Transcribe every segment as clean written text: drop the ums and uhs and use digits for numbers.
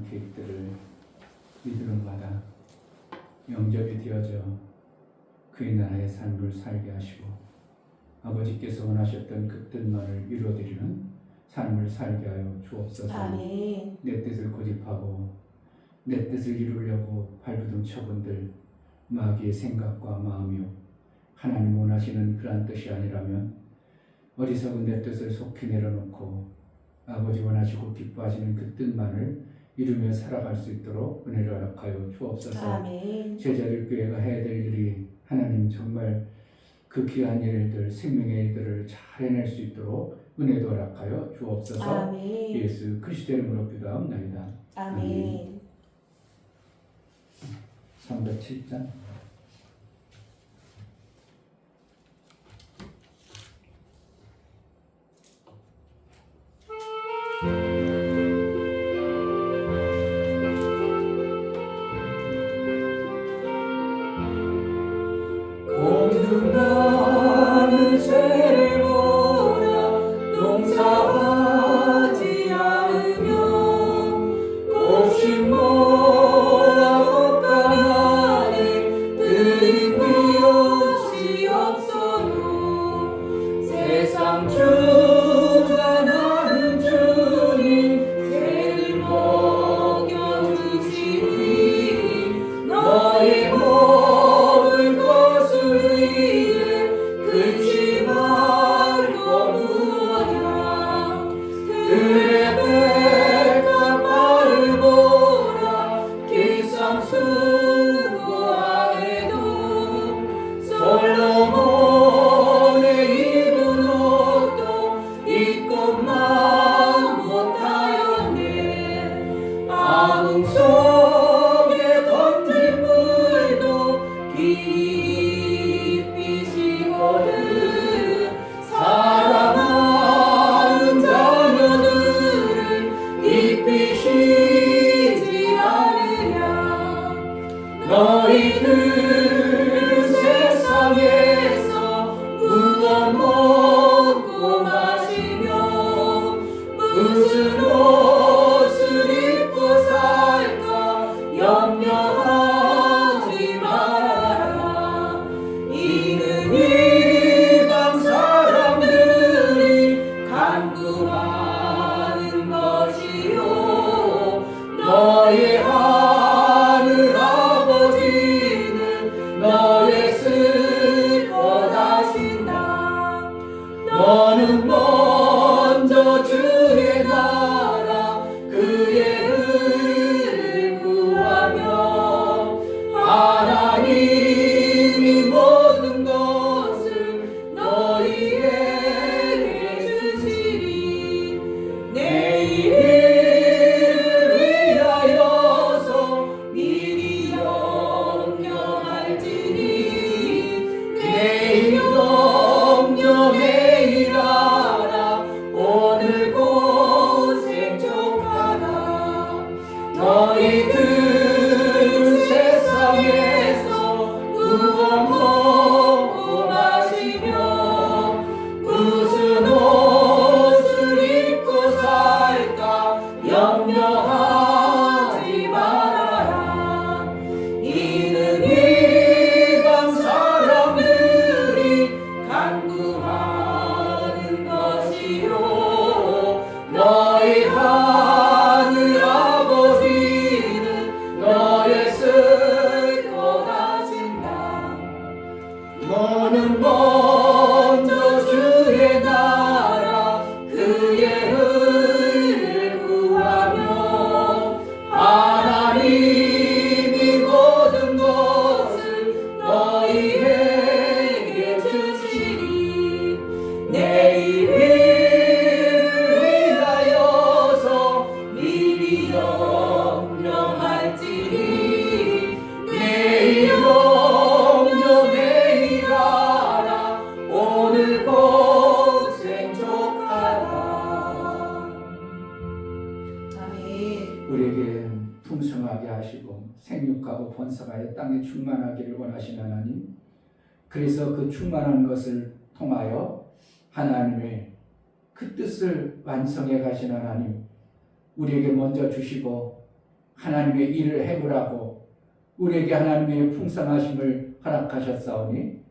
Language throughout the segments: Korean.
계획들을 믿음을 받아 영접이 되어져 그의 나라의 삶을 살게 하시고 아버지께서 원하셨던 그 뜻만을 이루어드리는 삶을 살게 하여 주옵소서. 아멘. 내 뜻을 고집하고 내 뜻을 이루려고 발부둥 쳐본들 마귀의 생각과 마음이요 하나님 원하시는 그러한 뜻이 아니라면 어리석은 내 뜻을 속히 내려놓고 아버지 원하시고 기뻐하시는 그 뜻만을 이루며 살아갈 수 있도록 은혜를 허락하여 주옵소서. 아멘. 제자들 교회가 해야 될 일이 하나님 정말 그 귀한 일들 생명의 일들을 잘 해낼 수 있도록 은혜도 허락하여 주옵소서. 아멘. 예수 그리스도의 이름으로 기도하옵나이다. 아멘. 307장 공중나는 죄를 보라 농사하지 않으며 곡식 모아 곡간하니 들인 비옷이 없어도 세상 주관하는 주님 새를 먹여주시니 너희 먹을 것을 위해 근심 말고 무엇이라 그의 백합화를 보라 기상수고하에도 솔로몬의 입은 옷도 입고만 못하였네 아궁 속에 던진 물도 깊이 지거든 사랑하는 자녀들을 깊이 쉬지 않으랴 너희들 세상에서 무엇 먹고 마시며 무슨 옷을 입고 살까 염려하지 말아라 이는 이방 사람들이 간구하는 것이요 너의 하늘 아버지는 너의 슬 것하신다 너는 먼저 주의 나라 그의 의를 구하며 하나님이 모든 것을 너희에게 주시리 내일을 위하여서 미리 염려할지니 내일 염려매일하라 오늘 고생 족하다 너희들 세상에서 무엇 먹고 마시며 무슨 옷을 입고 살까 염려하지 말아라 이는 이방 사람들이 간구하는 것이요 너희 하늘 아버지는 너의 쓸 것하신다 너는 먼저 주의 나라 그의 의를 구하며 하나님이 모든 것을 너희에게 주시리 내일을 위하여서 미리 염려할지니 내일 염려매일하라 오늘 고생 족하라 아멘. 우리에게 풍성하게 하시고 생육하고 번성하여 땅에 충만하기를 원하시는 하나님 그래서 그 충만한 것을 통하여 하나님의 그 뜻을 완성해 가신 하나님, 우리에게 먼저 주시고 하나님의 일을 해보라고 우리에게 하나님의 풍성하심을 허락하셨사오니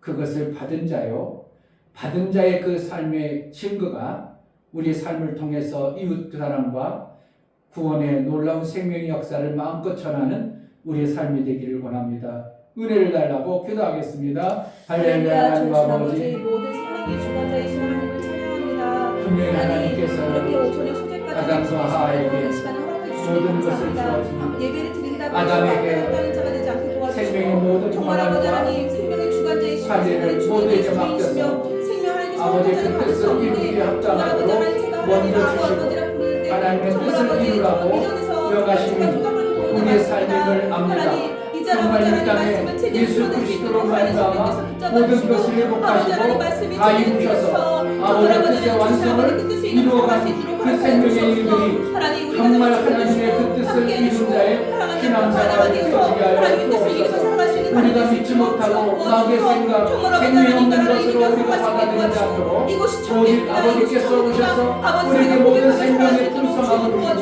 그것을 받은 자요, 받은 자의 그 삶의 증거가 우리 삶을 통해서 이웃 사랑과 구원의 놀라운 생명의 역사를 마음껏 전하는 우리의 삶이 되기를 원합니다. 은혜를 달라고 기도하겠습니다. 할렐루야. 하나님 아버지, 모든 생명의 주관자이신 하나님을 찬양합니다. 분명히 하나님께서 이렇게 오천의 소재까지 아담과 하와에게 시간을 허락해 주시니 모든 것을 감사합니다. 주었습니다. 예배를 드리다 아담에게 다른 자가 되지 않게 생명의 도와주시고 모든 정말 아버지 권한과 하나님 생명의 주관자이시고 관리를 생명의 모두에게 주인이시며 맡겨서 생명 하나님 아버지의 그 선포자를 뜻을 받을 수 이루기 없는데 정말 아버지 합당하도록 하나님 제가 먼저 하나님 주시고 아버지라 부르는데 하나님의 정말 뜻을 아버지 이루라고 비전에서 명하시는 제가 조각하는 동안에 우리의 맞습니다. 삶임을 압니다. 하나님 이제 정말 아버지 이 하나님 땅에 말씀을 제대로 예수 전할 수 그리스도로 있도록 하나님 말미암아 성령께서 붙잡아 모든 주시고 것을 아버지 하나님 회복하시고 말씀이 다 제대로 이루셔서 들려서 아버지의 뜻의 완성을 이루어가는 그 생명의 일들이 정말 하나님의 그 뜻을 이룬 자의 신앙생활을 펴지게 하여 주옵소서. 우리가 믿지 못하고 마귀의 생각, 생명 없는 것으로 우리가 받아들이지 않도록 오직 아버지께서 오셔서 우리에게 모든 생명의 풍성함을 주시고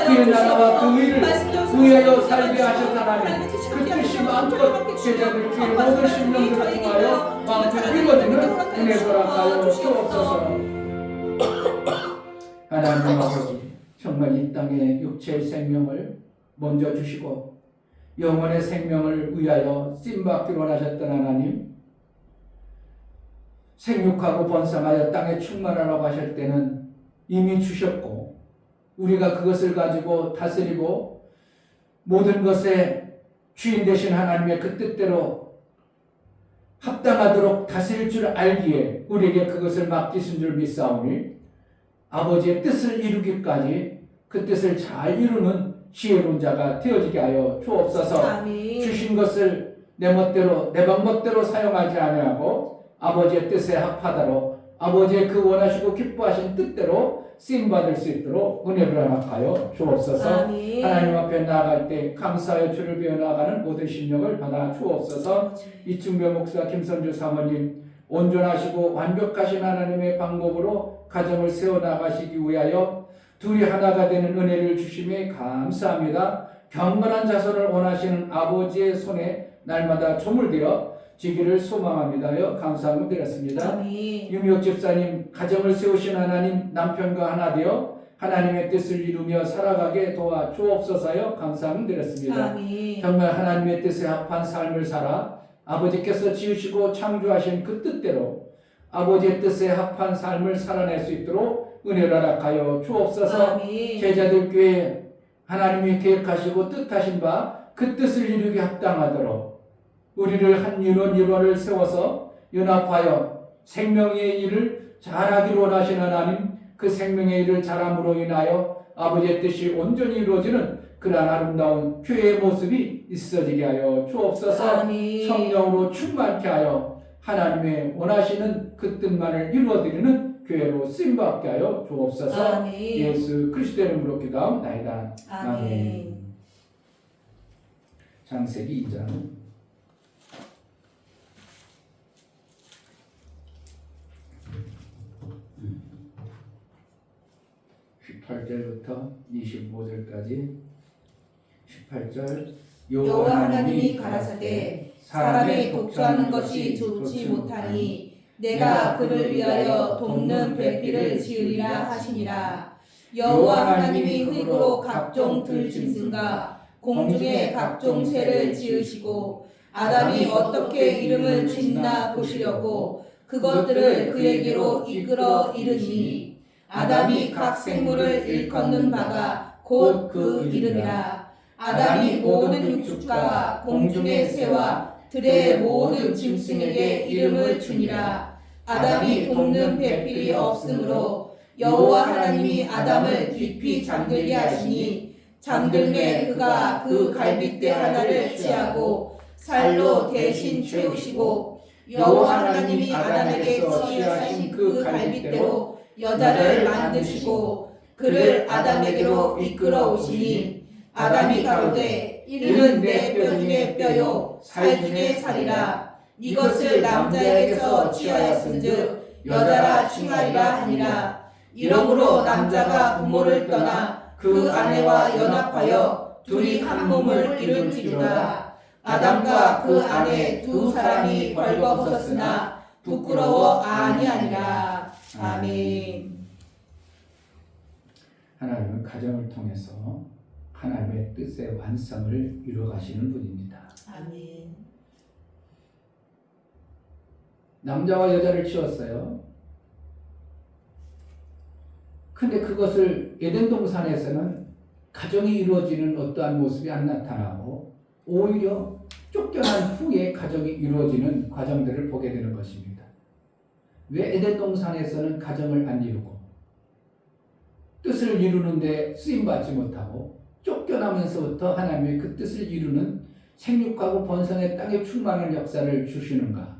그의 나라와 그 의를 구하여 살게 하신 하나님, 그 뜻이 마음껏 제자들께 모든 심령들을 통하여 마음껏 이루어지는 은혜 허락하여 주옵소서. 하나님 아버지, 정말 이 땅에 육체의 생명을 먼저 주시고 영혼의 생명을 위하여 쓰임받기 원하셨던 하나님, 생육하고 번성하여 땅에 충만하라고 하실 때는 이미 주셨고 우리가 그것을 가지고 다스리고 모든 것의 주인 되신 하나님의 그 뜻대로 합당하도록 다스릴 줄 알기에 우리에게 그것을 맡기신 줄 믿사오니 아버지의 뜻을 이루기까지 그 뜻을 잘 이루는 지혜로운 자가 되어지게 하여 주옵소서. 아멘. 주신 것을 내 멋대로 내 방법대로 사용하지 아니하고 아버지의 뜻에 합하도록 아버지의 그 원하시고 기뻐하신 뜻대로 쓰임받을 수 있도록 은혜를 허락하여 주옵소서. 아멘. 하나님 앞에 나아갈 때 감사하여 주를 배워 나아가는 모든 심령을 받아 주옵소서. 이충배 목사, 김선주 사모님 온전하시고 완벽하신 하나님의 방법으로 가정을 세워나가시기 위하여 둘이 하나가 되는 은혜를 주심에 감사합니다. 경건한 자손을 원하시는 아버지의 손에 날마다 조물되어 지기를 소망합니다요. 감사함을 드렸습니다. 아멘. 유미옥 집사님, 가정을 세우신 하나님, 남편과 하나 되어 하나님의 뜻을 이루며 살아가게 도와 주옵소서요. 감사함을 드렸습니다. 아멘. 정말 하나님의 뜻에 합한 삶을 살아 아버지께서 지으시고 창조하신 그 뜻대로 아버지의 뜻에 합한 삶을 살아낼 수 있도록 은혜를 허락하여 주옵소서. 아멘. 제자들 교회 하나님이 계획하시고 뜻하신 바 그 뜻을 이루기 합당하도록 우리를 한 일원을 세워서 연합하여 생명의 일을 잘하기로 원하시는 하나님, 그 생명의 일을 잘함으로 인하여 아버지의 뜻이 온전히 이루어지는 그러한 아름다운 교회의 모습이 있어지게 하여 주옵소서. 아멘. 성령으로 충만케 하여 하나님의 원하시는 그 뜻만을 이루어드리는 교회로 쓰임받게 하여 주옵소서. 아멘. 예수 그리스도의 이름으로 기도하옵나이다. 아멘. 창세기 2장 18절부터 25절까지 18절 여호와 하나님이 가라사대 사람이 독주하는 것이 좋지 못하니 내가 그를 위하여 돕는 배필을 지으리라 하시니라. 여호와 하나님이 흙으로 각종 들짐승과 공중의 각종 새를 지으시고 아담이 어떻게 이름을 짓나 보시려고 그것들을 그에게로 이끌어 이르니 아담이 각 생물을 일컫는 바가 곧 그 이름이라. 아담이 모든 육축과 공중의 새와 들의 모든 짐승에게 이름을 주니라. 아담이 돕는 배필이 없으므로 여호와 하나님이 아담을 깊이 잠들게 하시니 잠들매 그가 그 갈빗대 하나를 취하고 살로 대신 채우시고 여호와 하나님이 아담에게 취하신 그 갈빗대로 여자를 만드시고 그를 아담에게로 이끌어 오시니 아담이 가로되 이는 내 뼈 중에 뼈요 살 중에 살이라. 이것을 남자에게서 취하였은즉 여자라 칭하리라 하니라. 이러므로 남자가 부모를 떠나 그 아내와 연합하여 둘이 한 몸을 이룰지로다. 아담과 그 안에 두 사람이 벌거벗었으나 부끄러워 아니하니라. 아멘. 하나님은 가정을 통해서 하나님의 뜻의 완성을 이루어가시는 분입니다. 아멘. 남자와 여자를 지었어요. 근데 그것을 에덴 동산에서는 가정이 이루어지는 어떠한 모습이 안 나타나고 오히려 쫓겨난 후에 가정이 이루어지는 과정들을 보게 되는 것입니다. 왜 에덴 동산에서는 가정을 안 이루고 뜻을 이루는데 쓰임받지 못하고 쫓겨나면서부터 하나님의 그 뜻을 이루는 생육하고 번성의 땅에 충만한 역사를 주시는가?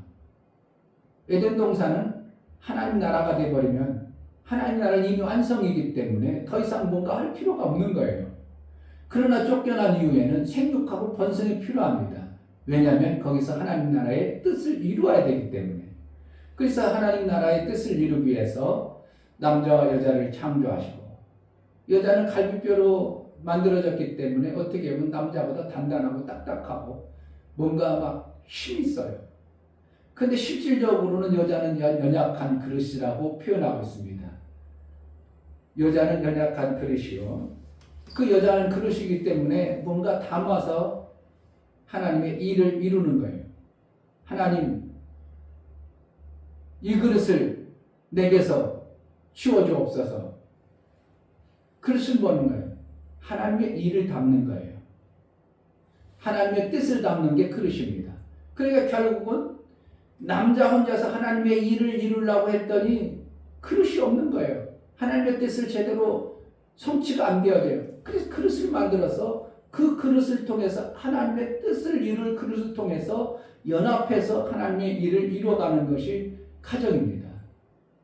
에덴 동산은 하나님 나라가 되어버리면 하나님 나라는 이미 완성이기 때문에 더 이상 뭔가 할 필요가 없는 거예요. 그러나 쫓겨난 이후에는 생육하고 번성이 필요합니다. 왜냐하면 거기서 하나님 나라의 뜻을 이루어야 되기 때문에. 그래서 하나님 나라의 뜻을 이루기 위해서 남자와 여자를 창조하시고 여자는 갈비뼈로 만들어졌기 때문에 어떻게 보면 남자보다 단단하고 딱딱하고 뭔가 막 힘이 있어요. 근데 실질적으로는 여자는 연약한 그릇이라고 표현하고 있습니다. 여자는 연약한 그릇이요. 그 여자는 그릇이기 때문에 뭔가 담아서 하나님의 일을 이루는 거예요. 하나님, 이 그릇을 내게서 치워주옵소서. 그릇을 보는 거예요. 하나님의 일을 담는 거예요. 하나님의 뜻을 담는 게 그릇입니다. 그러니까 결국은 남자 혼자서 하나님의 일을 이루려고 했더니 그릇이 없는 거예요. 하나님의 뜻을 제대로 성취가 안 되어져요. 그래서 그릇을 만들어서 그 그릇을 통해서 하나님의 뜻을 이룰 그릇을 통해서 연합해서 하나님의 일을 이루어가는 것이 가정입니다.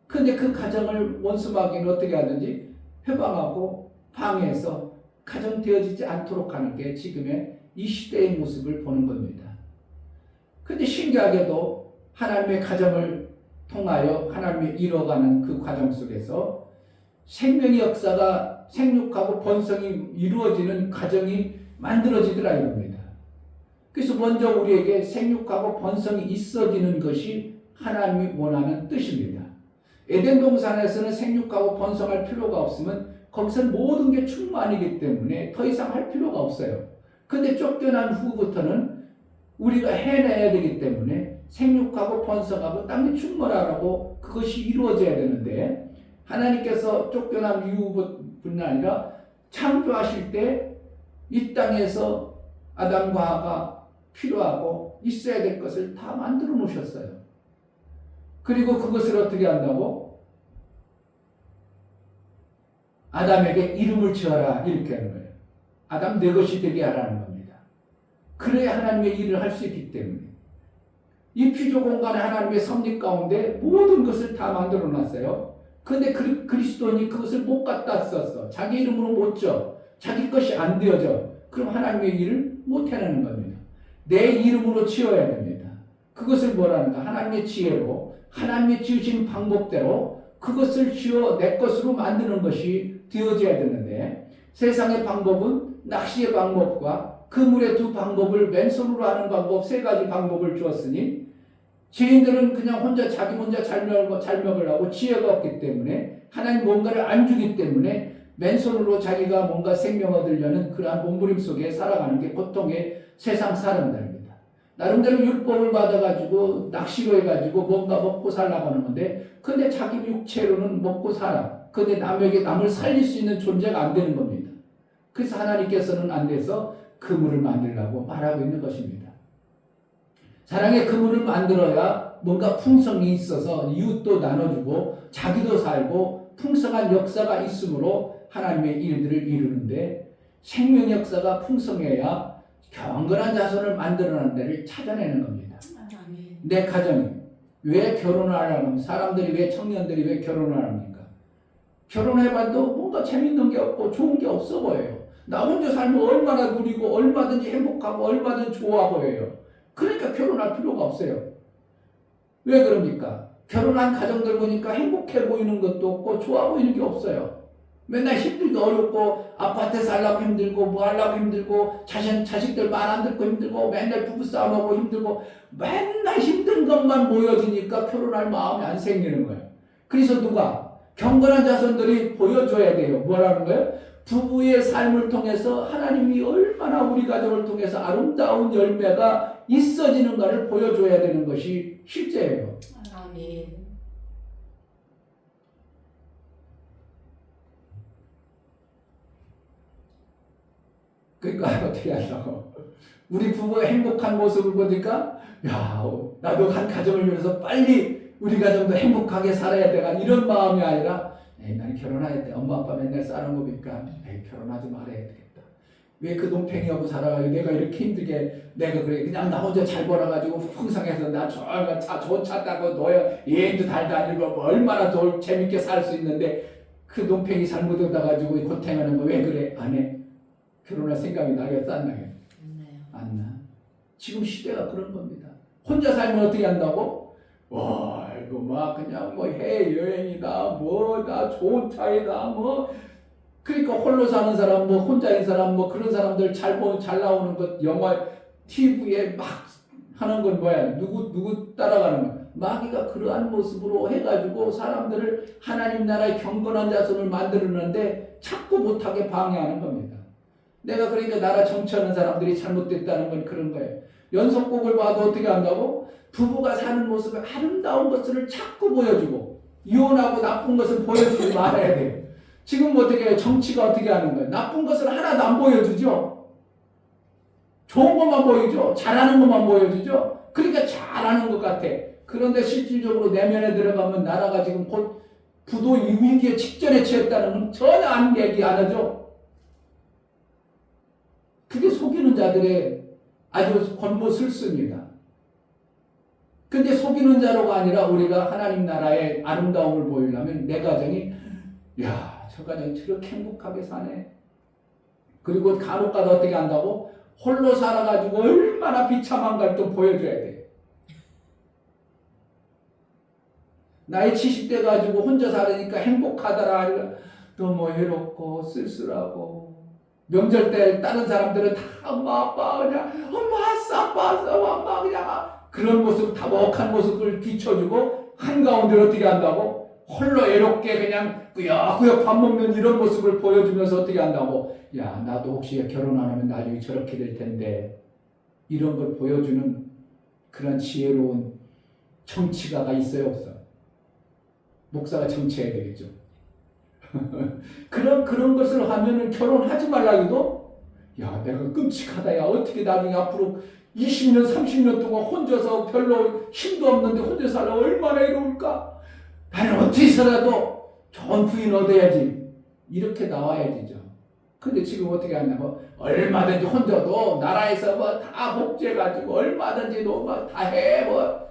그런데 그 가정을 원수마귀는 어떻게 하든지 해방하고 방해해서 가정 되어지지 않도록 하는 게 지금의 이 시대의 모습을 보는 겁니다. 그런데 신기하게도 하나님의 가정을 통하여 하나님의 이뤄가는 그 과정 속에서 생명의 역사가 생육하고 번성이 이루어지는 과정이 만들어지더라 이겁니다. 그래서 먼저 우리에게 생육하고 번성이 있어지는 것이 하나님이 원하는 뜻입니다. 에덴 동산에서는 생육하고 번성할 필요가 없으면 거기서 모든 게 충만이기 때문에 더 이상 할 필요가 없어요. 그런데 쫓겨난 후부터는 우리가 해내야 되기 때문에 생육하고 번성하고 땅이 충만하라고 그것이 이루어져야 되는데 하나님께서 쫓겨난 이후뿐 아니라 창조하실 때 이 땅에서 아담과 하와가 필요하고 있어야 될 것을 다 만들어 놓으셨어요. 그리고 그것을 어떻게 한다고? 아담에게 이름을 지어라 이렇게 하는 거예요. 아담 내 것이 되게 하라는 겁니다. 그래야 하나님의 일을 할 수 있기 때문에 이 피조 공간에 하나님의 섭리 가운데 모든 것을 다 만들어 놨어요. 그런데 그리스도인이 그것을 못 갖다 썼어. 자기 이름으로 못 져. 자기 것이 안 되어져. 그럼 하나님의 일을 못 해내는 겁니다. 내 이름으로 지어야 됩니다. 그것을 뭐라는가? 하나님의 지혜로 하나님의 지으신 방법대로 그것을 지어 내 것으로 만드는 것이 되어져야 되는데 세상의 방법은 낚시의 방법과 그물의 두 방법을 맨손으로 하는 방법 세 가지 방법을 주었으니 죄인들은 그냥 혼자 자기 혼자 잘 먹으려고 지혜가 없기 때문에 하나님 뭔가를 안 주기 때문에 맨손으로 자기가 뭔가 생명 얻으려는 그러한 몸부림 속에 살아가는 게 보통의 세상 사람들입니다. 나름대로 율법을 받아가지고 낚시로 해가지고 뭔가 먹고 살라고 하는 건데 근데 자기 육체로는 먹고 살아. 근데 남을 살릴 수 있는 존재가 안 되는 겁니다. 그래서 하나님께서는 안 돼서 그물을 만들라고 말하고 있는 것입니다. 사랑의 그물을 만들어야 뭔가 풍성이 있어서 이웃도 나눠주고 자기도 살고 풍성한 역사가 있으므로 하나님의 일들을 이루는데 생명 역사가 풍성해야 경건한 자손을 만들어내는 데를 찾아내는 겁니다. 아멘. 내 가정이 왜 결혼을 하려고 합니까? 사람들이 왜 청년들이 왜 결혼을 합니까? 결혼해봐도 뭔가 재밌는 게 없고 좋은 게 없어 보여요. 나 혼자 살면 얼마나 누리고 얼마든지 행복하고 얼마든지 좋아 보여요. 그러니까 결혼할 필요가 없어요. 왜 그럽니까? 결혼한 가정들 보니까 행복해 보이는 것도 없고 좋아 보이는 게 없어요. 맨날 힘들고 어렵고 아파트 살라고 힘들고 뭐 하려고 힘들고 자식들 말 안 듣고 힘들고 맨날 부부싸움하고 힘들고 맨날 힘든 것만 보여지니까 결혼할 마음이 안 생기는 거예요. 그래서 누가? 경건한 자손들이 보여줘야 돼요. 뭐라는 거예요? 부부의 삶을 통해서 하나님이 얼마나 우리 가정을 통해서 아름다운 열매가 있어지는가를 보여줘야 되는 것이 실제예요. 아멘. 그러니까 어떻게 하려고? 우리 부부의 행복한 모습을 보니까 야, 나도 한 가정을 위해서 빨리 우리 가정도 행복하게 살아야 돼가 이런 마음이 아니라 에이, 나는 결혼해야 돼. 엄마 아빠 맨날 싸는 거 보니까 에이, 결혼하지 말아야 되겠다. 왜 그 동팽이하고 살아가지고 내가 이렇게 힘들게 내가 그래 그냥 나 혼자 잘 벌어가지고 풍성해서 나 좋은 차 타고 너야 여행도 잘 다니고 뭐 얼마나 더 재밌게 살 수 있는데 그 동팽이 잘못 얻어가지고 고생하는 거 왜 그래? 안 해. 결혼할 생각이 나겠어 안 나겠어? 안 나. 지금 시대가 그런 겁니다. 혼자 살면 어떻게 한다고? 와 이거 막 그냥 뭐 해외 여행이다 뭐 나 좋은 차이다 뭐 그러니까 홀로 사는 사람 뭐 혼자인 사람 뭐 그런 사람들 잘 나오는 것 영화 TV에 막 하는 건 뭐야 누구 따라가는 거야 마귀가 그러한 모습으로 해가지고 사람들을 하나님 나라의 경건한 자손을 만들었는데 자꾸 못하게 방해하는 겁니다. 내가 그러니까 나라 정치하는 사람들이 잘못됐다는 건 그런 거예요. 연속곡을 봐도 어떻게 한다고? 부부가 사는 모습을 아름다운 것을 자꾸 보여주고 이혼하고 나쁜 것을 보여주지 말아야 돼요. 지금 어떻게 해요? 정치가 어떻게 하는 거예요? 나쁜 것을 하나도 안 보여주죠. 좋은 것만 보여줘. 잘하는 것만 보여주죠. 그러니까 잘하는 것 같아. 그런데 실질적으로 내면에 들어가면 나라가 지금 곧 부도 위기에 직전에 처했다는 건 전혀 안 얘기 안 하죠. 그게 속이는 자들의 아주 권모술수입니다. 근데 속이는 자로가 아니라 우리가 하나님 나라의 아름다움을 보이려면 내 가정이 야, 저 가정이 저렇게 행복하게 사네. 그리고 간혹가다 어떻게 한다고? 홀로 살아가지고 얼마나 비참한가를 또 보여줘야 돼. 나이 70대 가지고 혼자 살으니까 행복하더라. 또 뭐 외롭고 쓸쓸하고 명절 때 다른 사람들은 다 엄마 아빠 그냥 엄마 아빠 엄마 그냥 그런 모습 다복한 모습을 비춰주고 한가운데 어떻게 한다고? 홀로 애롭게 그냥 꾸역꾸역 밥 먹는 이런 모습을 보여주면서 어떻게 한다고? 야 나도 혹시 결혼 안 하면 나중에 저렇게 될 텐데 이런 걸 보여주는 그런 지혜로운 정치가가 있어요 없어? 목사가 정치해야 되겠죠. 그런 것을 하면은 결혼하지 말라기도 야 내가 끔찍하다 야 어떻게 나중에 앞으로 20년 30년 동안 혼자서 별로 힘도 없는데 혼자 살아 얼마나 이로울까 나는 어떻게 해서라도 좋은 부인 얻어야지 이렇게 나와야 되죠. 근데 지금 어떻게 하냐고 얼마든지 혼자도 나라에서 뭐 다 복제해가지고 얼마든지 다 뭐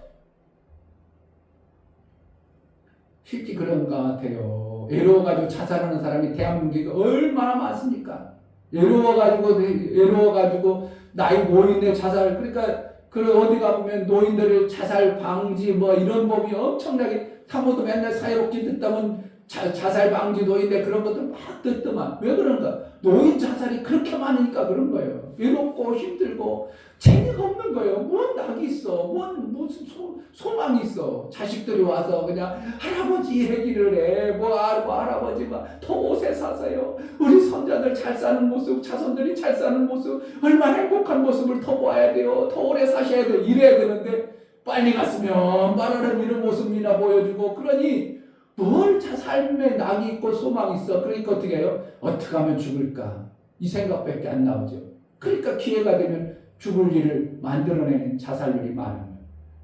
실제 그런 것 같아요. 외로워가지고 자살하는 사람이 대한민국에 얼마나 많습니까? 외로워가지고 나이 노인의 자살 그러니까 그 어디 가보면 노인들의 자살 방지 뭐 이런 법이 엄청나게 사모도 맨날 사회복지 듣다면 자살 방지 노인들 그런 것들 막 듣더만 왜 그런가? 노인 자살이 그렇게 많으니까 그런 거예요. 외롭고 힘들고 재미가 없는 거예요. 뭔 낙이 있어? 무슨 소망이 있어? 자식들이 와서 그냥 할아버지 얘기를 해. 뭐 할아버지가 더 옷에 사세요. 우리 손자들 잘 사는 모습, 자손들이 잘 사는 모습, 얼마나 행복한 모습을 더 봐야 돼요. 더 오래 사셔야 돼요. 이래야 되는데 빨리 갔으면 말하는 이런 모습이나 보여주고 그러니 뭘 삶에 낙이 있고 소망이 있어. 그러니까 어떻게 해요? 어떻게 하면 죽을까? 이 생각밖에 안 나오죠. 그러니까 기회가 되면 죽을 일을 만들어내는 자살률이 많은 거예요.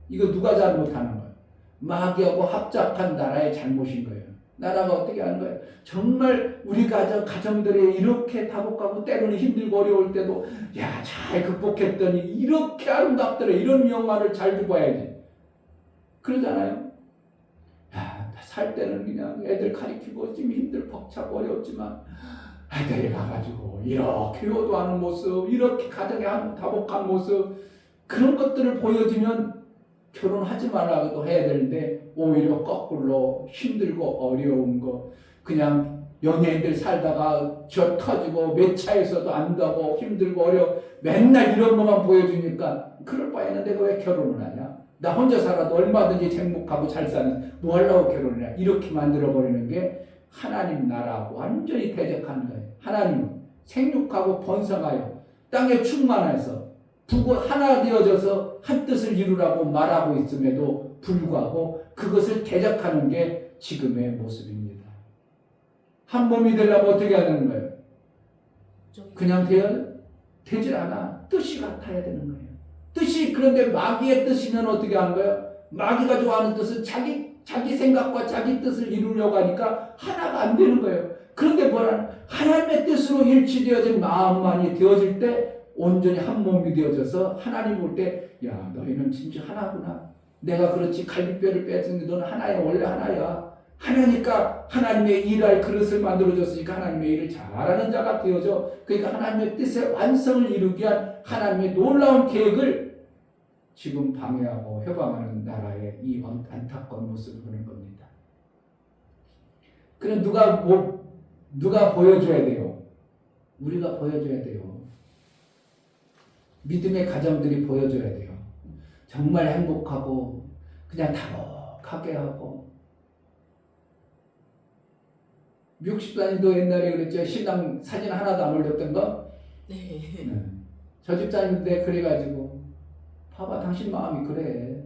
이거 누가 잘못하는 거예요? 마귀하고 합작한 나라의 잘못인 거예요. 나라가 어떻게 하는 거예요? 정말 우리 가정들이 이렇게 다복하고 때로는 힘들고 어려울 때도 야, 잘 극복했더니 이렇게 아름답더라. 이런 영화를 잘 두고 와야지. 그러잖아요. 야, 살 때는 그냥 애들 가리키고 좀 힘들 벅차고 어려웠지만 애들이 가가지고 이렇게 효도하는 모습, 이렇게 가정에 다복한 모습 그런 것들을 보여주면 결혼하지 말라고도 해야 되는데 오히려 거꾸로 힘들고 어려운 거 그냥 연예인들 살다가 저 터지고 매차에서도 안 가고 힘들고 어려워 맨날 이런 것만 보여주니까 그럴 바에는 내가 왜 결혼을 하냐? 나 혼자 살아도 얼마든지 행복하고 잘 사는 뭐 하려고 결혼을 해? 이렇게 만들어버리는 게 하나님 나라하고 완전히 대적하는 거예요. 하나님은 생육하고 번성하여 땅에 충만해서 부부 하나 되어져서 한 뜻을 이루라고 말하고 있음에도 불구하고 그것을 대적하는 게 지금의 모습입니다. 한 몸이 되려면 어떻게 하는 거예요? 그냥 되질 않아. 뜻이 같아야 되는 거예요. 뜻이 그런데 마귀의 뜻이면 어떻게 하는 거예요? 마귀가 좋아하는 뜻은 자기 생각과 자기 뜻을 이루려고 하니까 하나가 안 되는 거예요. 그런데 뭐라 하나님의 뜻으로 일치되어진 마음만이 되어질 때 온전히 한 몸이 되어져서 하나님 볼 때 야 너희는 진짜 하나구나. 내가 그렇지 갈비뼈를 뺐는데 너는 하나야. 원래 하나야. 하나니까 하나님의 일할 그릇을 만들어줬으니까 하나님의 일을 잘하는 자가 되어져. 그러니까 하나님의 뜻의 완성을 이루기 위한 하나님의 놀라운 계획을 지금 방해하고 협항하는 나라의 이 안타까운 모습을 보는 겁니다. 그럼 누가 보여줘야 돼요? 우리가 보여줘야 돼요. 믿음의 가정들이 보여줘야 돼요. 정말 행복하고 그냥 다복하게 하고. 미국 집사님도 옛날에 그랬죠. 신랑 사진 하나도 안 올렸던 거. 네. 저 집사님인데 그래가지고 봐봐 당신 마음이 그래.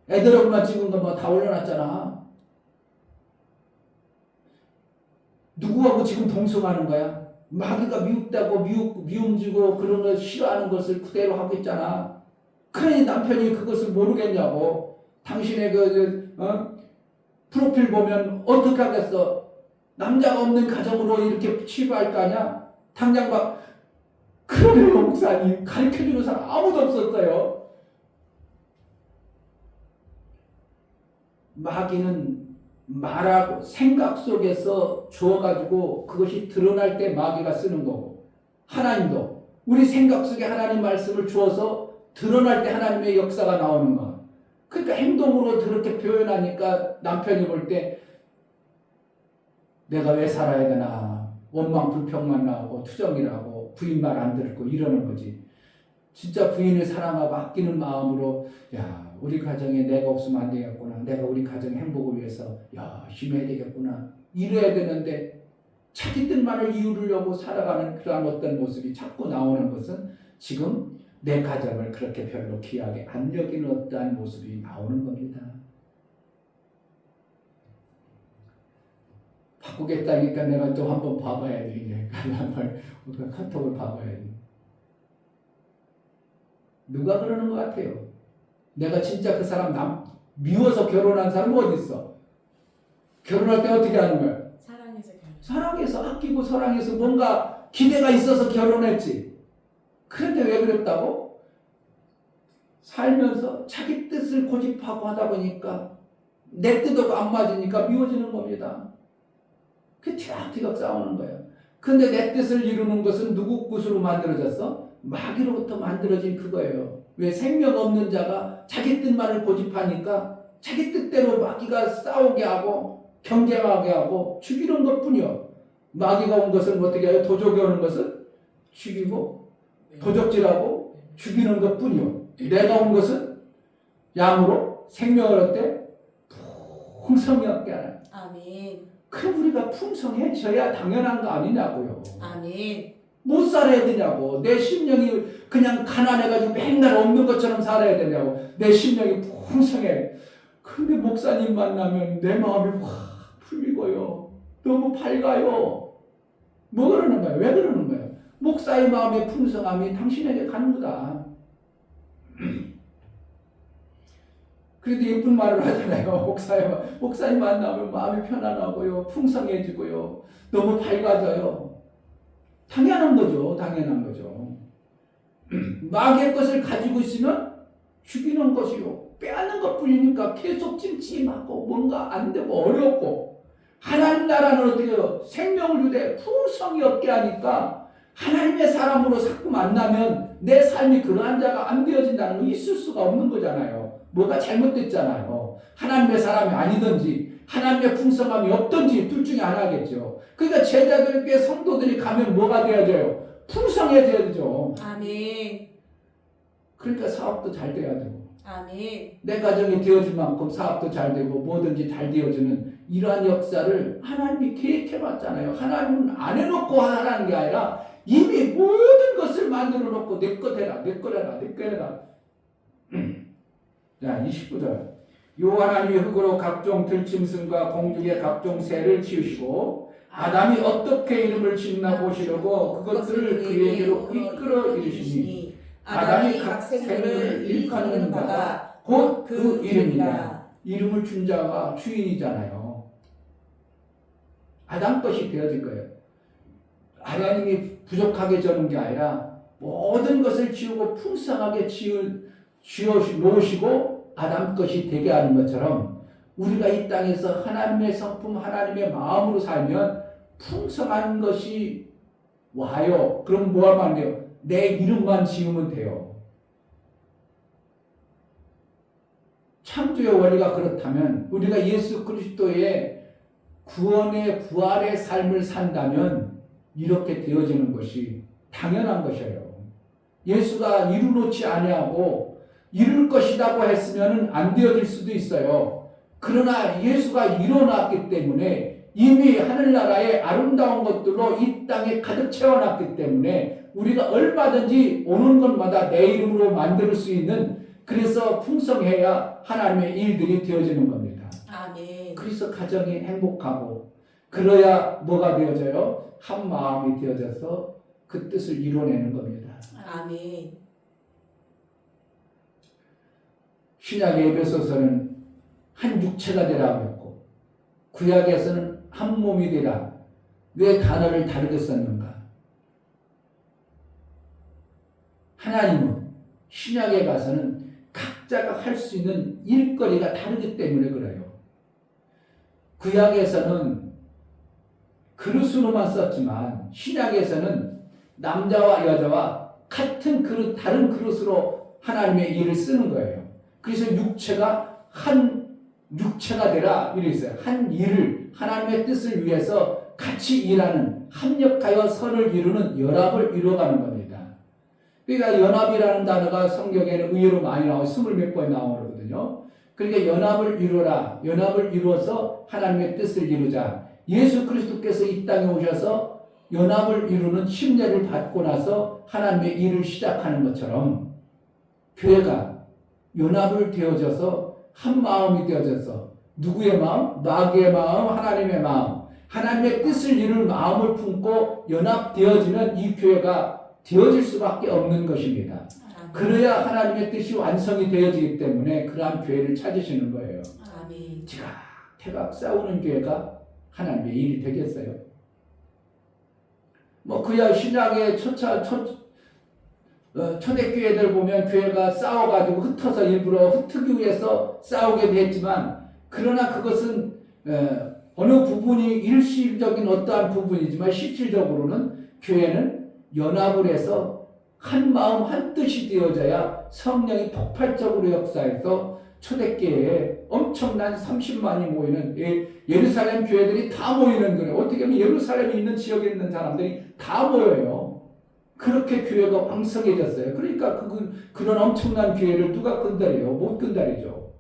애들 얼마 찍은 거 뭐 다 올려놨잖아. 누구하고 지금 동성하는 거야? 마귀가 미웃다고 미움지고 그런 걸 싫어하는 것을 그대로 하고 있잖아. 그러니 남편이 그것을 모르겠냐고. 당신의 프로필 보면 어떻게 하겠어? 남자가 없는 가정으로 이렇게 취급할 거 아니야? 당장 막 그러네요 목사님. 가르쳐주는 사람 아무도 없었어요. 마귀는 말하고 생각 속에서 주어가지고 그것이 드러날 때 마귀가 쓰는 거고, 하나님도 우리 생각 속에 하나님 말씀을 주어서 드러날 때 하나님의 역사가 나오는 거. 그러니까 행동으로 그렇게 표현하니까 남편이 볼 때 내가 왜 살아야 되나 원망 불평만 나오고 투정이라고 부인 말 안 듣고 이러는 거지. 진짜 부인을 사랑하고 아끼는 마음으로 야 우리 가정에 내가 없으면 안 되겠구나. 내가 우리 가정의 행복을 위해서 열심히 해야 되겠구나. 이래야 되는데 자기 뜻만을 이루려고 살아가는 그러한 어떤 모습이 자꾸 나오는 것은 지금 내 가정을 그렇게 별로 귀하게 안 여기는 어떠한 모습이 나오는 겁니다. 바꾸겠다니까 내가 또 한번 봐봐야지. 이제 한번 카톡을 봐봐야지. 누가 그러는 것 같아요? 내가 진짜 그 사람 미워서 결혼한 사람 어디 있어? 결혼할 때 어떻게 하는 거야? 사랑해서 아끼고 사랑해서 뭔가 기대가 있어서 결혼했지. 그런데 왜 그랬다고? 살면서 자기 뜻을 고집하고 하다 보니까 내 뜻하고 안 맞으니까 미워지는 겁니다. 그 티격태격 싸우는 거예요. 근데 내 뜻을 이루는 것은 누구 뜻으로 만들어졌어? 마귀로부터 만들어진 그거예요. 왜 생명 없는 자가 자기 뜻만을 고집하니까 자기 뜻대로 마귀가 싸우게 하고 경쟁하게 하고 죽이는 것뿐이요. 마귀가 온 것은 어떻게 해요? 도적이 오는 것은 죽이고 도적질하고 죽이는 것뿐이요. 내가 온 것은 양으로 생명을 얻되 풍성히 얻게 하는. 아멘. 그럼 우리가 풍성해져야 당연한 거 아니냐고요. 아멘. 못 살아야 되냐고. 내 심령이 그냥 가난해가지고 맨날 없는 것처럼 살아야 되냐고. 내 심령이 풍성해. 근데 목사님 만나면 내 마음이 확 풀리고요. 너무 밝아요. 뭐 그러는 거예요? 왜 그러는 거예요? 목사의 마음의 풍성함이 당신에게 가는 거다. 그래도 예쁜 말을 하잖아요. 목사님 만나면 마음이 편안하고요. 풍성해지고요. 너무 밝아져요. 당연한 거죠. 당연한 거죠. 마귀의 것을 가지고 있으면 죽이는 것이요. 빼앗는 것뿐이니까 계속 찜찜하고 뭔가 안 되고 어렵고, 하나님 나라는 어떻게 해요? 생명을 주되 풍성이 얻게 하니까 하나님의 사람으로 자꾸 만나면 내 삶이 그러한 자가 안 되어진다는 건 있을 수가 없는 거잖아요. 뭐가 잘못됐잖아요. 하나님의 사람이 아니든지 하나님의 풍성함이 없든지 둘 중에 하나겠죠. 그러니까 제자들께 성도들이 가면 뭐가 되어져요? 풍성해져야 되죠. 아멘. 그러니까 사업도 잘 돼야 되고 아멘. 내 가정이 되어질 만큼 사업도 잘 되고 뭐든지 잘 되어지는 이러한 역사를 하나님이 계획해봤잖아요. 하나님은 안 해놓고 하라는 게 아니라 이미 모든 것을 만들어 놓고 내 것 해라, 내 거 해라, 내 거 해라. 자, 29절. 요 하나님이 흙으로 각종 들짐승과 공중의 각종 새를 지으시고 아담이 어떻게 이름을 짓나 보시려고 그것들을 그에게로 이끌어 이르시니 아담이 각 생물을 일컫는 바가 곧 그 이름이다. 이름을 준 자가 주인이잖아요. 아담 것이 되어질 거예요. 하나님이 부족하게 저는 게 아니라 모든 것을 지우고 풍성하게 지어 놓으시고 아담 것이 되게 하는 것처럼 우리가 이 땅에서 하나님의 성품, 하나님의 마음으로 살면 풍성한 것이 와요. 그럼 뭐 하면 안 돼요? 내 이름만 지으면 돼요. 창조의 원리가 그렇다면 우리가 예수 그리스도의 구원의 부활의 삶을 산다면 이렇게 되어지는 것이 당연한 것이에요. 예수가 이루놓지 아니하고 이룰 것이라고 했으면 안 되어질 수도 있어요. 그러나 예수가 이뤄놨기 때문에 이미 하늘나라의 아름다운 것들로 이 땅에 가득 채워놨기 때문에 우리가 얼마든지 오는 것마다 내 이름으로 만들 수 있는, 그래서 풍성해야 하나님의 일들이 되어지는 겁니다. 아멘. 그래서 가정이 행복하고 그래야 뭐가 되어져요? 한 마음이 되어져서 그 뜻을 이뤄내는 겁니다. 아멘. 신약의 에베소서는 한 육체가 되라고 했고 구약에서는 한 몸이 되라. 왜 단어를 다르게 썼는가? 하나님은 신약에 가서는 각자가 할 수 있는 일거리가 다르기 때문에 그래요. 구약에서는 그릇으로만 썼지만 신약에서는 남자와 여자와 같은 그릇, 다른 그릇으로 하나님의 일을 쓰는 거예요. 그래서 육체가 한 육체가 되라 이렇게 있어요. 한 일을 하나님의 뜻을 위해서 같이 일하는, 합력하여 선을 이루는 연합을 이루어가는 겁니다. 그러니까 연합이라는 단어가 성경에는 의외로 많이 나와요. 20몇 번 나오거든요. 그러니까 연합을 이루어라. 연합을 이루어서 하나님의 뜻을 이루자. 예수 그리스도께서 이 땅에 오셔서 연합을 이루는 침례를 받고 나서 하나님의 일을 시작하는 것처럼 교회가 연합을 되어져서 한 마음이 되어져서 누구의 마음? 마귀의 마음, 하나님의 마음, 하나님의 뜻을 이룰 마음을 품고 연합되어지면 이 교회가 되어질 수밖에 없는 것입니다. 그래야 하나님의 뜻이 완성이 되어지기 때문에 그러한 교회를 찾으시는 거예요. 아멘. 태각 싸우는 교회가 하나님의 일이 되겠어요? 뭐 그야 신약의 초대교회들 보면 교회가 싸워가지고 흩어서 일부러 흩트기 위해서 싸우게 됐지만, 그러나 그것은 어느 부분이 일시적인 어떠한 부분이지만 실질적으로는 교회는 연합을 해서 한 마음 한 뜻이 되어져야 성령이 폭발적으로 역사해서 초대교회에 엄청난 30만이 모이는 예루살렘 교회들이 다 모이는 거예요. 어떻게 보면 예루살렘에 있는 지역에 있는 사람들이 다 모여요. 그렇게 교회가 왕성해졌어요. 그러니까 그런 엄청난 교회를 누가 건드려요? 못 건드리죠.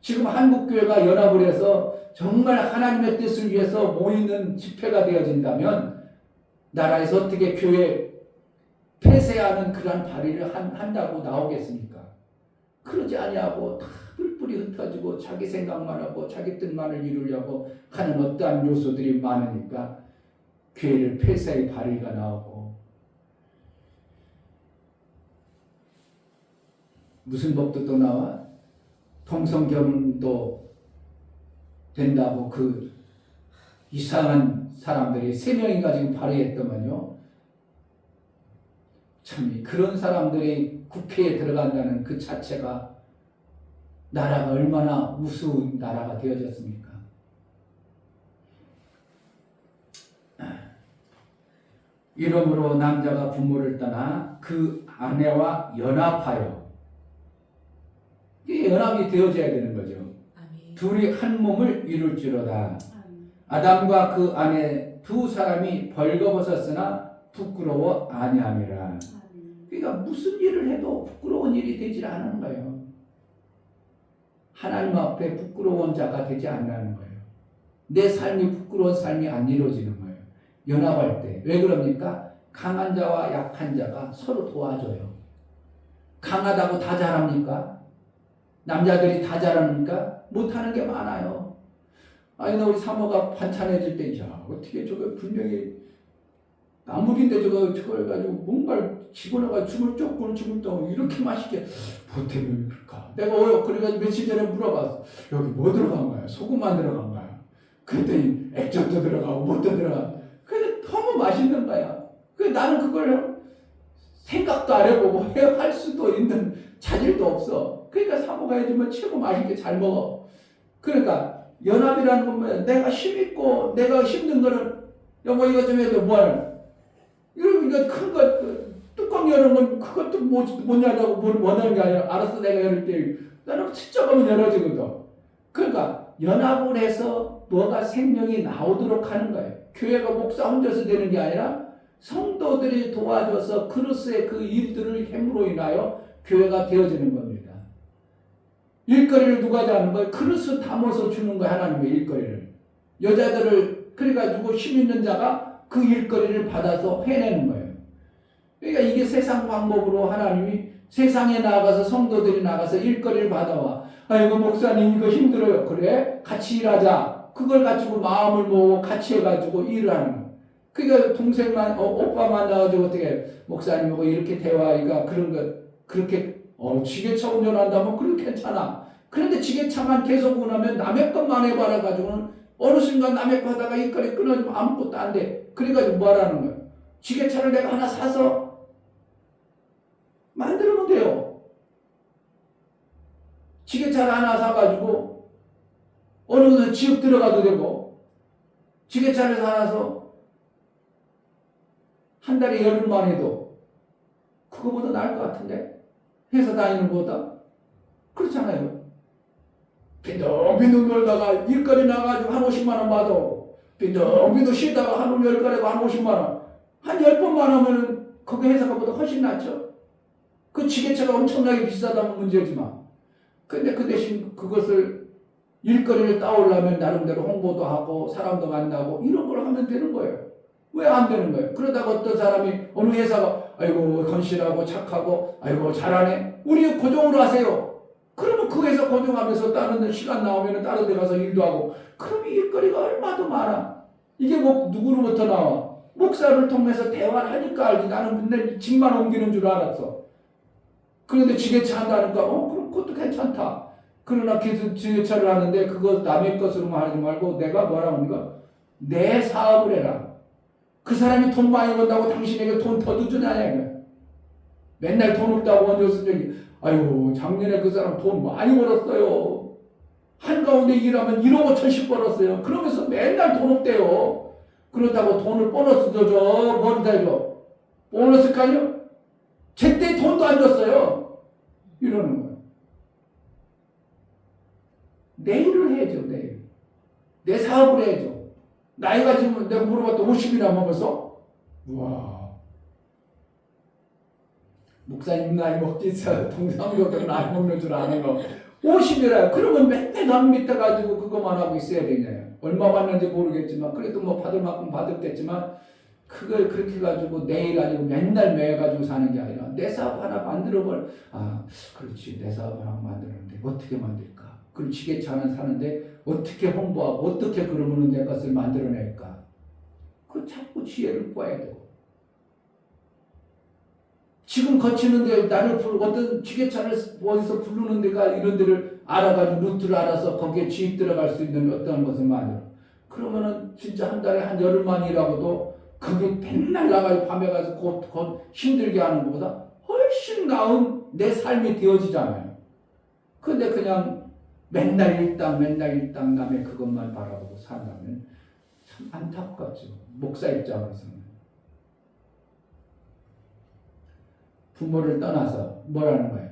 지금 한국교회가 연합을 해서 정말 하나님의 뜻을 위해서 모이는 집회가 되어진다면 나라에서 어떻게 교회 폐쇄하는 그런 발의를 한다고 나오겠습니까? 그러지 아니하고 다 뿔뿔이 흩어지고 자기 생각만 하고 자기 뜻만을 이루려고 하는 어떠한 요소들이 많으니까 교회를 폐쇄의 발의가 나오고, 무슨 법도 또 나와? 동성결혼도 된다고 그 이상한 사람들이 3명인가 지금 발의했더만요. 참 그런 사람들이 국회에 들어간다는 그 자체가 나라가 얼마나 우스운 나라가 되어졌습니까? 이러므로 남자가 부모를 떠나 그 아내와 연합하여, 이게 연합이 되어져야 되는 거죠. 아멘. 둘이 한 몸을 이룰지로다. 아담과 그 아내 두 사람이 벌거벗었으나 부끄러워 아니함이라. 그러니까 무슨 일을 해도 부끄러운 일이 되질 않은 거예요. 하나님 앞에 부끄러운 자가 되지 않는 거예요. 내 삶이 부끄러운 삶이 안 이루어지는 거예요. 연합할 때. 왜 그럽니까? 강한 자와 약한 자가 서로 도와줘요. 강하다고 다 잘합니까? 남자들이 다 잘합니까? 못하는 게 많아요. 아니, 나 우리 사모가 반찬 해줄 때, 야, 어떻게 저거 분명히 나물인데 저걸 가지고 뭔가를 집어넣어가지고 죽을 또 이렇게 맛있게 보태면 그럴까? 내가 그래가지고 며칠 전에 물어봤어. 여기 뭐 들어간 거야? 소금만 들어간 거야. 그랬더니 액젓도 들어가고 뭣도 들어가. 근데 너무 맛있는 거야. 나는 그걸 생각도 안 해보고 할 수도 있는 자질도 없어. 그러니까 사모가 해주면 최고 맛있게 잘 먹어. 그러니까 연합이라는 건 뭐야? 내가 힘있고 내가 힘든 거는 여보 이거 좀 해줘. 뭘? 이거 큰 거 뚜껑 여는 건 그것도 못 여냐고 뭘 원하는 게 아니라 알았어 내가 열을게. 나는 진짜 가면 열어지거든. 그러니까 연합을 해서 뭐가 생명이 나오도록 하는 거예요. 교회가 목사 혼자서 되는 게 아니라 성도들이 도와줘서 그리스의 그 일들을 힘으로 인하여 교회가 되어지는 겁니다. 일거리를 누가 하는 거예요? 그리스 담아서 주는 거예요. 하나님의 일거리를. 여자들을 그래가지고 힘 있는 자가 그 일거리를 받아서 해내는 거예요. 그러니까 이게 세상 방법으로 하나님이 세상에 나가서 성도들이 나가서 일거리를 받아와. 아이고 목사님 이거 힘들어요. 그래? 같이 일하자. 그걸 가지고 마음을 모으고 같이 해가지고 일을 하는 거예요. 그러니까 동생만 오빠만 나가지고 어떻게 목사님하고 이렇게 대화하기가 그런 거 그렇게 지게차 운전한다면 그건 괜찮아. 그런데 지게차만 계속 운하면 남의 것만 해봐라 가지고는 어느 순간 남의 거 하다가 일거리 끊어지면 아무것도 안 돼. 그래가지고 뭐하라는 거예요? 지게차를 내가 하나 사서 만들면 돼요. 지게차를 하나 사가지고 어느 곳에 지역 들어가도 되고 지게차를 사서 한 달에 열흘만 해도 그거보다 나을 것 같은데 회사 다니는 것보다 그렇잖아요. 빈둥빈둥 놀다가 일거리 나가지고 한 50만 원 받아. 빈둥빈둥 쉬다가 한 10거리고 한 50만 원. 한 10번만 하면은 거기 회사가보다 훨씬 낫죠. 그 지게차가 엄청나게 비싸다면 문제지만. 근데 그 대신 그것을 일거리를 따오려면 나름대로 홍보도 하고 사람도 만나고 이런 걸 하면 되는 거예요. 왜 안 되는 거예요? 그러다가 어떤 사람이 어느 회사가 아이고 건실하고 착하고 아이고 잘하네. 우리 고정으로 하세요. 그러면 그 회사 고정하면서 다른 데 시간 나오면 다른 데 가서 일도 하고 그러면 일거리가 얼마도 많아. 이게 뭐 누구로부터 나와? 목사를 통해서 대화를 하니까 알지. 나는 맨날 집만 옮기는 줄 알았어. 그런데 지게차 한다니까 그럼 그것도 괜찮다. 그러나 지게차를 하는데 그거 남의 것으로만 하지 말고 내가 뭐라고 하니까 내 사업을 해라. 그 사람이 돈 많이 번다고 당신에게 돈 더 주냐냐. 맨날 돈 없다고 언제 적이 아이고 작년에 그 사람 돈 많이 벌었어요. 한가운데 일하면 1억 5천씩 벌었어요. 그러면서 맨날 돈 없대요. 그렇다고 돈을 보너스 줘. 뭘 대줘? 보너스까지요? 제때 돈도 안 줬어요. 이러는 거예요. 내 일을 해야죠. 내 사업을 해야죠. 나이가 지금 내가 물어봤더니 50이나 먹어서 우와 목사님 나이 먹지 동상교도 나이 먹는 줄 아는 거 50이라 그러면 맨날 남 밑에 가지고 그거만 하고 있어야 되냐. 얼마 받는지 모르겠지만 그래도 뭐 받을 만큼 받을 때지만 그걸 그렇게 가지고 내일 아니고 맨날 매 가지고 사는 게 아니라 내 사업 하나 만들어볼 그렇지 내 사업 하나 만들었는데 어떻게 만들까? 그럼 지게차는 사는데 어떻게 홍보하고 어떻게 그러면 내 것을 만들어낼까? 그 자꾸 지혜를 구해야 되고 지금 거치는데 나를 어떤 지게차를 어디서 부르는 데가 이런 데를 알아가지고 루트를 알아서 거기에 지입 들어갈 수 있는 어떤 것을 만들어. 그러면은 진짜 한 달에 한 열흘만 일하고도 그게 맨날 나가서 밤에 가서 곧 힘들게 하는 것보다 훨씬 나은 내 삶이 되어지잖아요. 근데 그냥 맨날 일당 남의 그것만 바라보고 산다면 참 안타깝죠. 목사 입장으로서는. 부모를 떠나서 뭐라는 거예요?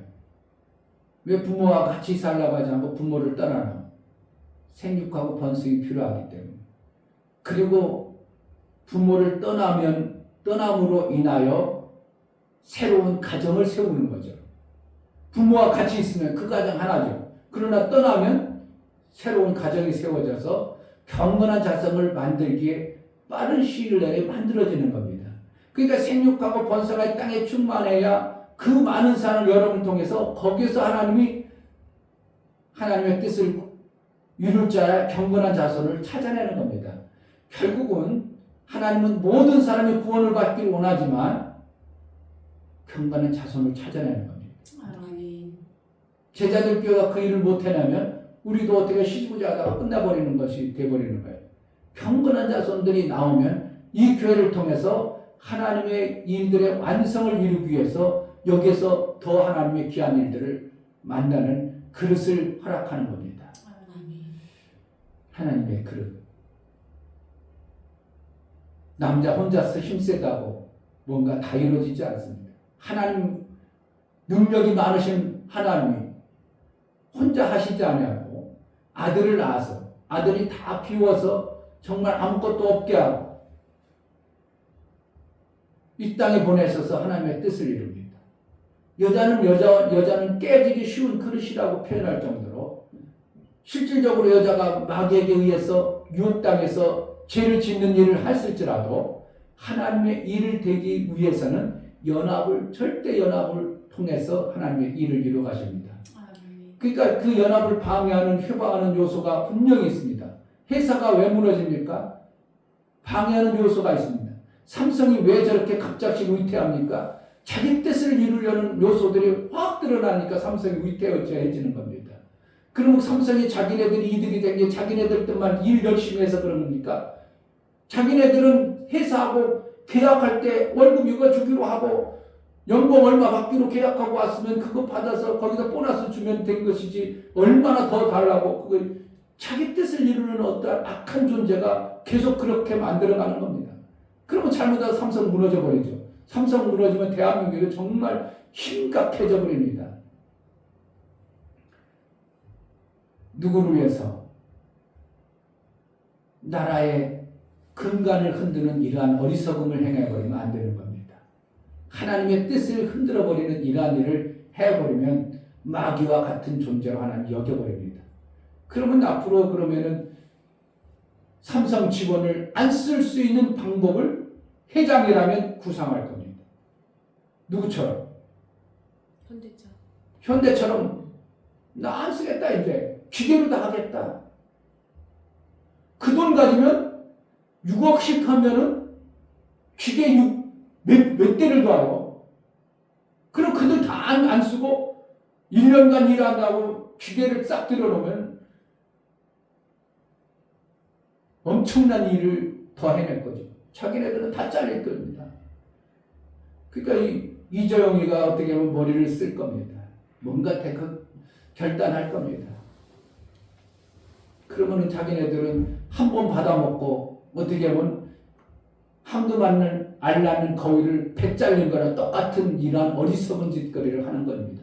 왜 부모와 같이 살라고 하지 않고 부모를 떠나나? 생육하고 번성이 필요하기 때문에. 그리고 부모를 떠남으로 인하여 새로운 가정을 세우는 거죠. 부모와 같이 있으면 그 가정 하나죠. 그러나 떠나면 새로운 가정이 세워져서 경건한 자성을 만들기에 빠른 시일 내에 만들어지는 겁니다. 그러니까 생육하고 번성할 땅에 충만해야 그 많은 사람을 여러분을 통해서 거기서 하나님의 뜻을 이룰 자야 경건한 자손을 찾아내는 겁니다. 결국은 하나님은 모든 사람이 구원을 받기를 원하지만 경건한 자손을 찾아내는 겁니다. 아멘. 제자들 교회가 그 일을 못 해내면 우리도 어떻게 시집오자 하다가 끝나버리는 것이 돼버리는 거예요. 경건한 자손들이 나오면 이 교회를 통해서 하나님의 일들의 완성을 이루기 위해서 여기에서 더 하나님의 귀한 일들을 만나는 그릇을 허락하는 겁니다. 아멘. 하나님의 그릇. 남자 혼자서 힘세다고 뭔가 다 이루어지지 않습니다. 하나님 능력이 많으신 하나님이 혼자 하시지 않냐고 아들을 낳아서 아들이 다 비워서 정말 아무것도 없게 하고 이 땅에 보내셔서 하나님의 뜻을 이룹니다. 여자는 깨지기 쉬운 그릇이라고 표현할 정도로 실질적으로 여자가 마귀에게 의해서 유혹당해서 죄를 짓는 일을 했을지라도 하나님의 일을 되기 위해서는 절대 연합을 통해서 하나님의 일을 이루어 가십니다. 아멘. 그러니까 그 연합을 방해하는 휴방하는 요소가 분명히 있습니다. 회사가 왜 무너집니까? 방해하는 요소가 있습니다. 삼성이 왜 저렇게 갑작스레 위태합니까? 자기 뜻을 이루려는 요소들이 확 드러나니까 삼성이 위태해지는 겁니다. 그럼 삼성이 자기네들이 이득이 된 게 자기네들만 일 열심히 해서 그런 겁니까? 자기네들은 회사하고 계약할 때 월급 이거 주기로 하고 연봉 얼마 받기로 계약하고 왔으면 그거 받아서 거기다 보너스 주면 된 것이지 얼마나 더 달라고 그거 자기 뜻을 이루는 어떠한 악한 존재가 계속 그렇게 만들어가는 겁니다. 그러면 잘못해서 삼성 무너져 버리죠. 삼성 무너지면 대한민국이 정말 심각해져 버립니다. 누구를 위해서? 나라의 근간을 흔드는 이러한 어리석음을 행해버리면 안 되는 겁니다. 하나님의 뜻을 흔들어버리는 이러한 일을 해버리면 마귀와 같은 존재로 하나님 여겨버립니다. 그러면 앞으로 그러면은 삼성 직원을 안 쓸 수 있는 방법을 회장이라면 구상할 겁니다. 누구처럼? 현대처럼 나 안 쓰겠다 이제 기계로 다 하겠다. 그 돈 가지면 6억씩 하면은 기계 몇 대를 둬요. 그럼 그 돈 다 안 쓰고 1년간 일한다고 기계를 싹 들여놓으면 엄청난 일을 더 해낼 거죠. 자기네들은 다 잘릴 겁니다. 그러니까 이재용이가 어떻게 보면 머리를 쓸 겁니다. 뭔가 결단할 겁니다. 그러면은 자기네들은 한 번 받아먹고 어떻게 보면 한두 알 낳는 거위를 배 잘린 거랑 똑같은 이러한 어리석은 짓거리를 하는 겁니다.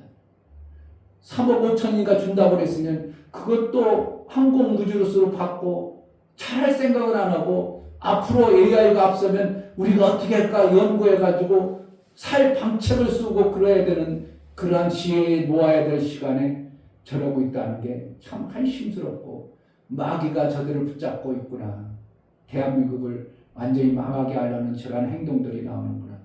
3억 5천인가 준다고 그랬으면 그것도 항공우주로서 받고 잘할 생각은 안 하고 앞으로 AI가 앞서면 우리가 어떻게 할까 연구해가지고 살 방책을 쓰고 그래야 되는 그러한 지혜에 모아야 될 시간에 저러고 있다는 게 참 한심스럽고 마귀가 저들을 붙잡고 있구나. 대한민국을 완전히 망하게 하려는 저러한 행동들이 나오는구나.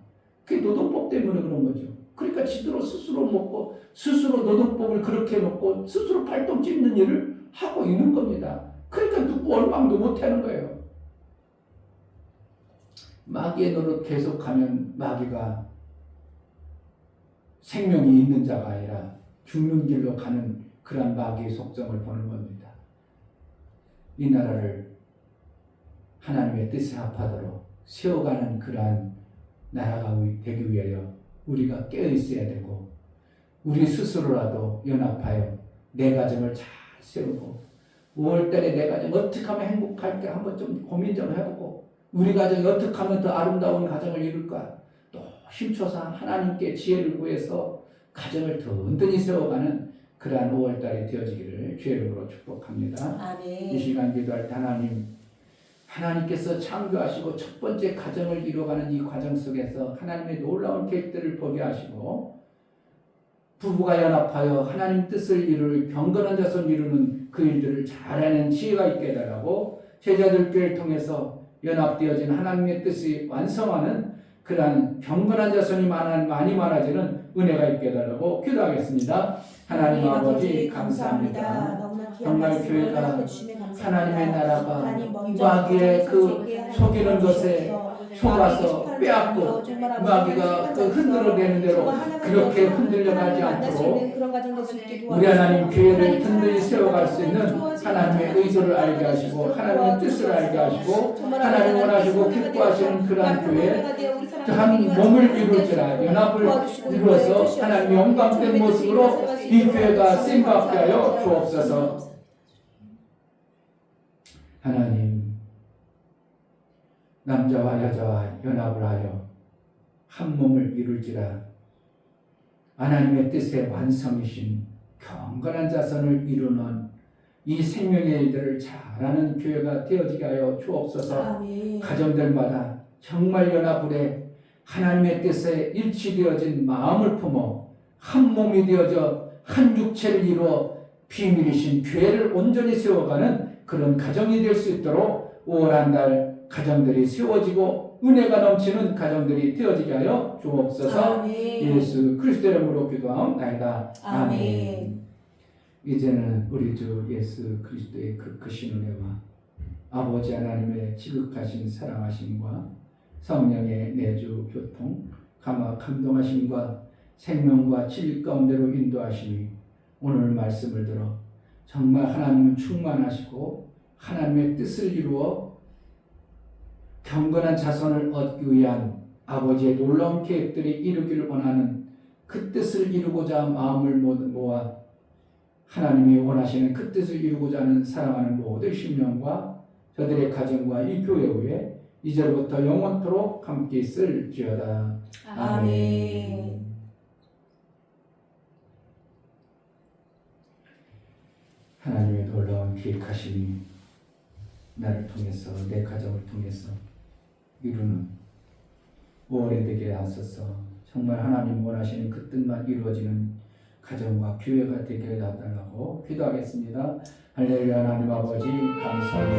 그게 노동법 때문에 그런 거죠. 그러니까 지들로 스스로 먹고 스스로 노동법을 그렇게 놓고 스스로 발동 찝는 일을 하고 있는 겁니다. 그러니까 누구 원망도 못하는 거예요. 마귀의 노릇 계속하면 마귀가 생명이 있는 자가 아니라 죽는 길로 가는 그런 마귀의 속성을 보는 겁니다. 이 나라를 하나님의 뜻에 합하도록 세워가는 그러한 나라가 되기 위하여 우리가 깨어 있어야 되고 우리 스스로라도 연합하여 내 가정을 잘 세우고 5월달에 내 가정 어떻게 하면 행복할까 한번 좀 고민 좀 해보고 우리 가정이 어떻게 하면 더 아름다운 가정을 이룰까 또 힘줘서 하나님께 지혜를 구해서 가정을 더 든든히 세워가는 그러한 5월달이 되어지기를 주의 이름으로 축복합니다. 이 아멘. 시간 기도할 때 하나님께서 창조하시고 첫 번째 가정을 이루어가는 이 과정 속에서 하나님의 놀라운 계획들을 보게 하시고 부부가 연합하여 하나님 뜻을 이룰 경건한 자손 이루는 그 일들을 잘하는 지혜가 있게 해달라고 제자들 교회를 통해서 연합되어진 하나님의 뜻이 완성하는 그러한 경건한 자손이 많이 많아지는 은혜가 있게 해달라고 기도하겠습니다. 하나님 아버지 감사합니다. 정말 교회가 하나님의 나라가 마귀의 그 속이는 것에 속아서 빼앗고 마귀가 그 흔들어대는 대로 그렇게 흔들려가지 않도록 우리 하나님 교회를 든든히 세워갈 수 있는 하나님의 의도를 알게 하시고 하나님의 뜻을 알게 하시고 하나님 원하시고 기뻐하시는 그러한 교회 한 몸을 이룰지라 연합을 이루어서 하나님의 영광된 모습으로 이 교회가 쓰임받게 하여 주옵소서. 하나님 남자와 여자와 연합을 하여 한 몸을 이룰지라 하나님의 뜻의 완성이신 경건한 자손을 이루는 이 생명의 일들을 잘하는 교회가 되어지게 하여 주옵소서. 아멘. 가정들마다 정말 연합을 해 하나님의 뜻에 일치되어진 마음을 품어 한 몸이 되어져 한 육체를 이루어 비밀이신 교회를 온전히 세워가는 그런 가정이 될 수 있도록 5월 한 달 가정들이 세워지고 은혜가 넘치는 가정들이 되어지게 하여 주옵소서. 아멘. 예수 그리스도 이름으로 기도하옵나이다. 아멘. 이제는 우리 주 예수 그리스도의 그 크신 은혜와 아버지 하나님의 지극하신 사랑하심과 성령의 내주 교통 감동하심과 생명과 진리 가운데로 인도하심이 오늘 말씀을 들어 정말 하나님은 충만하시고 하나님의 뜻을 이루어 경건한 자손을 얻기 위한 아버지의 놀라운 계획들이 이루기를 원하는 그 뜻을 이루고자 마음을 모아 하나님이 원하시는 그 뜻을 이루고자 하는 사랑하는 모든 심령과 저들의 가정과 이 교회 위에 이제부터 영원토록 함께 있을지어다. 아멘. 하나님의 놀라운 계획하심이 나를 통해서 내 가정을 통해서 이루는 5월이 되게 하소서. 정말 하나님 원하시는 그 뜻만 이루어지는 가정과 교회가 되게 해달라고 기도하겠습니다. 할렐루야. 하나님 아버지 감사합니다.